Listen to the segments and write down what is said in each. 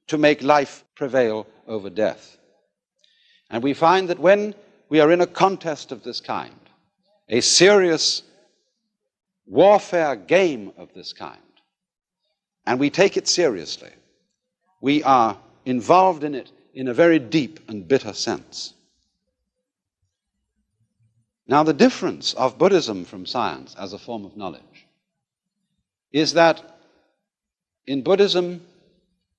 to make life prevail over death. And we find that when we are in a contest of this kind, a serious warfare game of this kind, and we take it seriously, we are involved in it in a very deep and bitter sense. Now, the difference of Buddhism from science as a form of knowledge is that in Buddhism,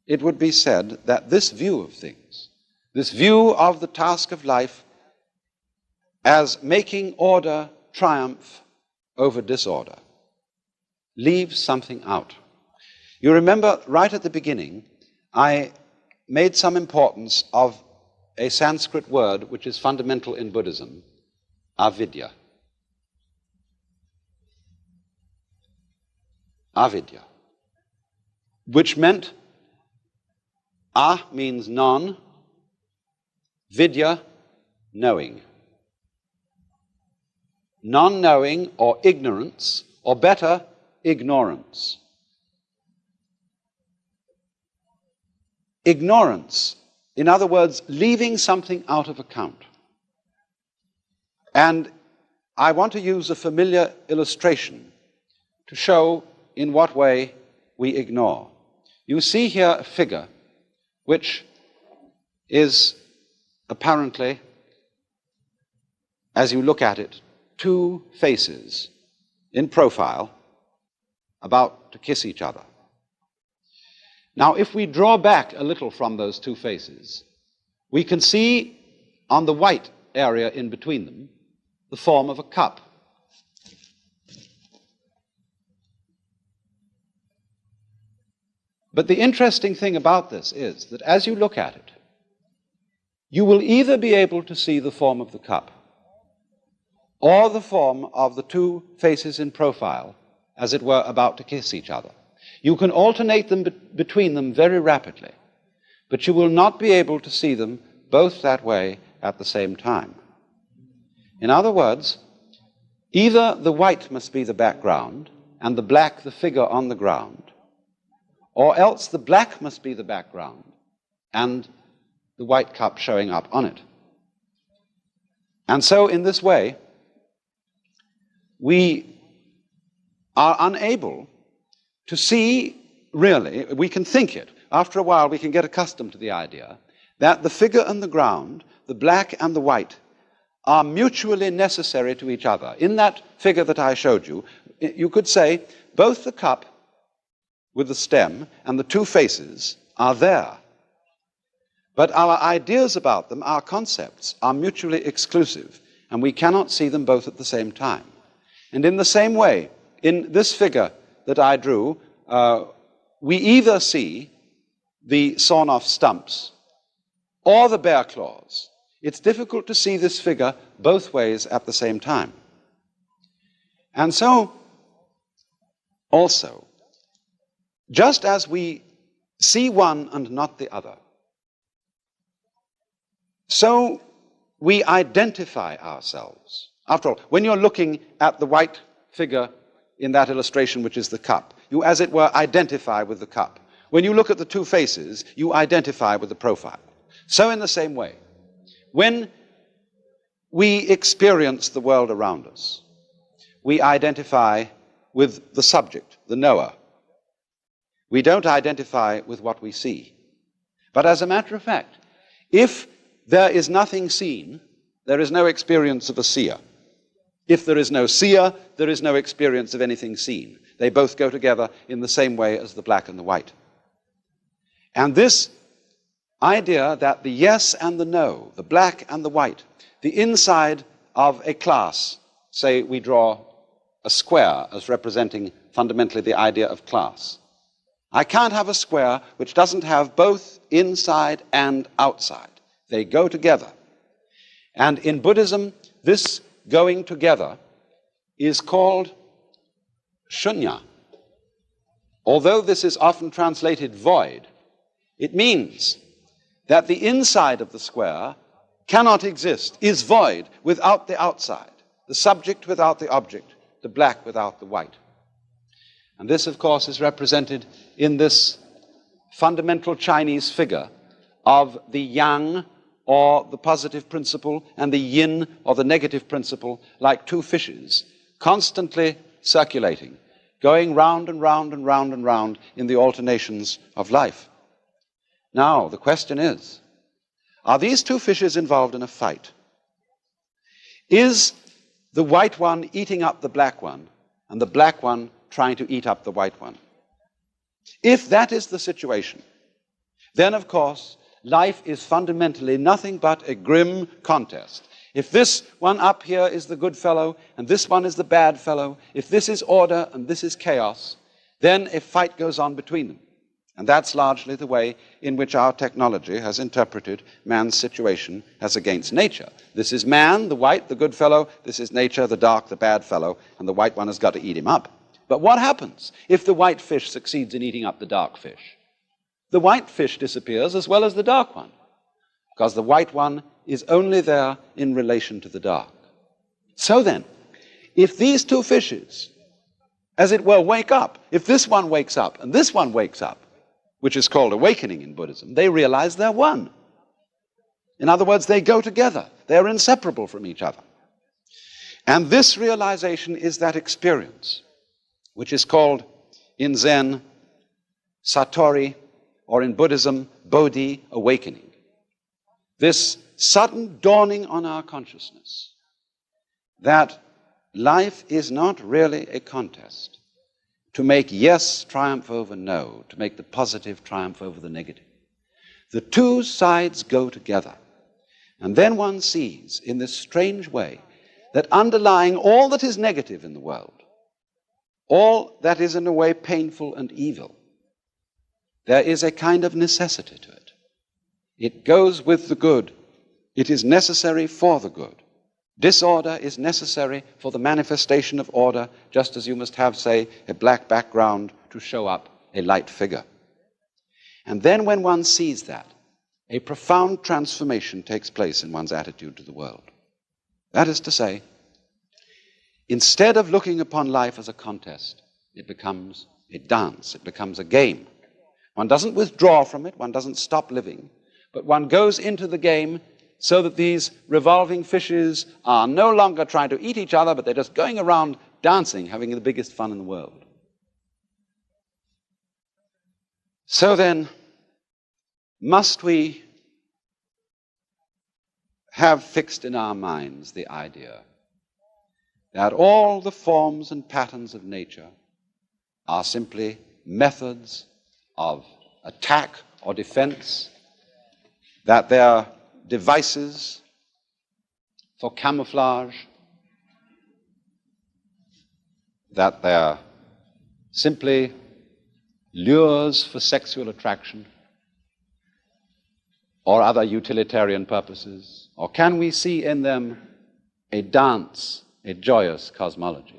it would be said that this view of things, this view of the task of life as making order triumph over disorder, leaves something out. You remember right at the beginning, I made some importance of a Sanskrit word which is fundamental in Buddhism, avidya. Avidya, which meant a means non, vidya, knowing. Non-knowing or ignorance, or better, ignorance. Ignorance, in other words, leaving something out of account. And I want to use a familiar illustration to show in what way we ignore. You see here a figure which is apparently, as you look at it, two faces in profile about to kiss each other. Now, if we draw back a little from those two faces, we can see on the white area in between them the form of a cup. But the interesting thing about this is that as you look at it, you will either be able to see the form of the cup or the form of the two faces in profile, as it were, about to kiss each other. You can alternate them between them very rapidly, but you will not be able to see them both that way at the same time. In other words, either the white must be the background and the black the figure on the ground, or else the black must be the background and the white cup showing up on it. And so in this way, we are unable to see, really, we can think it. After a while, we can get accustomed to the idea that the figure and the ground, the black and the white, are mutually necessary to each other. In that figure that I showed you, you could say both the cup with the stem and the two faces are there. But our ideas about them, our concepts, are mutually exclusive, and we cannot see them both at the same time. And in the same way, in this figure that I drew, we either see the sawn-off stumps or the bear claws. It's difficult to see this figure both ways at the same time. And so, also, just as we see one and not the other, so we identify ourselves. After all, when you're looking at the white figure in that illustration, which is the cup, you, as it were, identify with the cup. When you look at the two faces, you identify with the profile. So in the same way, when we experience the world around us, we identify with the subject, the knower. We don't identify with what we see. But as a matter of fact, if there is nothing seen, there is no experience of a seer. If there is no seer, there is no experience of anything seen. They both go together in the same way as the black and the white. And this idea that the yes and the no, the black and the white, the inside of a class, say we draw a square as representing fundamentally the idea of class. I can't have a square which doesn't have both inside and outside. They go together. And in Buddhism, this going together is called shunya. Although this is often translated void, it means that the inside of the square cannot exist, is void without the outside, the subject without the object, the black without the white. And this, of course, is represented in this fundamental Chinese figure of the yang, or the positive principle, and the yin, or the negative principle, like two fishes, constantly circulating, going round and round and round and round in the alternations of life. Now, the question is, are these two fishes involved in a fight? Is the white one eating up the black one, and the black one trying to eat up the white one? If that is the situation, then, of course, life is fundamentally nothing but a grim contest. If this one up here is the good fellow, and this one is the bad fellow, if this is order and this is chaos, then a fight goes on between them. And that's largely the way in which our technology has interpreted man's situation as against nature. This is man, the white, the good fellow. This is nature, the dark, the bad fellow. And the white one has got to eat him up. But what happens if the white fish succeeds in eating up the dark fish? The white fish disappears as well as the dark one, because the white one is only there in relation to the dark. So then, if these two fishes, as it were, wake up, if this one wakes up and this one wakes up, which is called awakening in Buddhism, they realize they're one. In other words, they go together. They're inseparable from each other. And this realization is that experience, which is called in Zen Satori, or in Buddhism, Bodhi, awakening. This sudden dawning on our consciousness that life is not really a contest to make yes triumph over no, to make the positive triumph over the negative. The two sides go together. And then one sees, in this strange way, that underlying all that is negative in the world, all that is in a way painful and evil, there is a kind of necessity to it. It goes with the good. It is necessary for the good. Disorder is necessary for the manifestation of order, just as you must have, say, a black background to show up a light figure. And then when one sees that, a profound transformation takes place in one's attitude to the world. That is to say, instead of looking upon life as a contest, it becomes a dance, it becomes a game. One doesn't withdraw from it, one doesn't stop living, but one goes into the game so that these revolving fishes are no longer trying to eat each other, but they're just going around dancing, having the biggest fun in the world. So then, must we have fixed in our minds the idea that all the forms and patterns of nature are simply methods of attack or defense, that they're devices for camouflage, that they're simply lures for sexual attraction or other utilitarian purposes? Or can we see in them a dance, a joyous cosmology?